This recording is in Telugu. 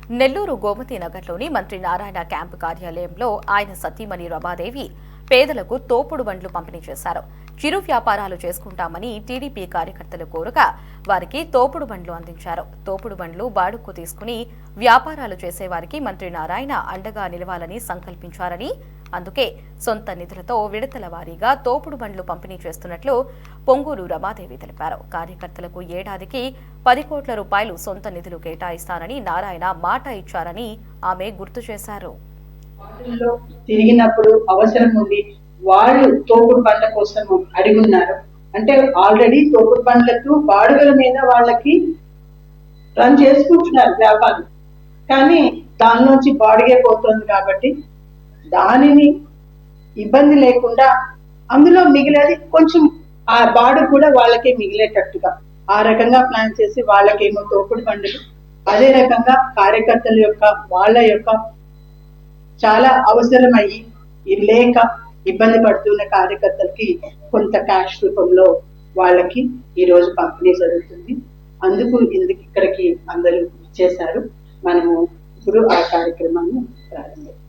నెల్లూరు గోమతి నగర్లోని మంత్రి నారాయణ క్యాంపు కార్యాలయంలో ఆయన సతీమణి రమాదేవి పేదలకు తోపుడు బండ్లు పంపిణీ చేశారు. చిరు వ్యాపారాలు చేసుకుంటామని టీడీపీ కార్యకర్తలు కోరగా వారికి తోపుడు బండ్లు అందించారు. తోపుడు బండ్లు బాడుకు తీసుకుని వ్యాపారాలు చేసేవారికి మంత్రి నారాయణ అండగా నిలవాలని సంకల్పించారని, అందుకే సొంత నిధులతో విడతల వారీగా తోపుడు బండ్లు పంపిణీ చేస్తున్నట్లు పొంగూరు రమాదేవి తెలిపారు. కార్యకర్తలకు ఏడాదికి 10 కోట్ల రూపాయలు సొంత నిధులు కేటాయిస్తానని నారాయణ మాట ఇచ్చారని ఆమె గుర్తు చేశారు. తిరిగినప్పుడు అవసరం ఉంది, వాళ్ళు తోపుడు బండ్ల కోసం అడుగున్నారు. అంటే ఆల్రెడీ తోపుడు బండ్లకు బాడుగల మీద వాళ్ళకి రన్ చేసుకుంటున్నారు వ్యాపారం, కానీ దానిలోంచి బాడుగే పోతుంది కాబట్టి దానిని ఇబ్బంది లేకుండా అందులో మిగిలేది కొంచెం ఆ బాడు కూడా వాళ్ళకే మిగిలేటట్టుగా ఆ రకంగా ప్లాన్ చేసి వాళ్ళకేమో తోపుడు బండ్లు, అదే రకంగా కార్యకర్తల యొక్క వాళ్ళ యొక్క చాలా అవసరమయ్యి లేక ఇబ్బంది పడుతున్న కార్యకర్తలకి కొంత క్యాష్ రూపంలో వాళ్ళకి ఈ రోజు పంపిణీ జరుగుతుంది. అందుకు ఇక్కడికి అందరూ ఇచ్చేశారు. మనము ఇప్పుడు ఆ కార్యక్రమాన్ని ప్రారంభించాం.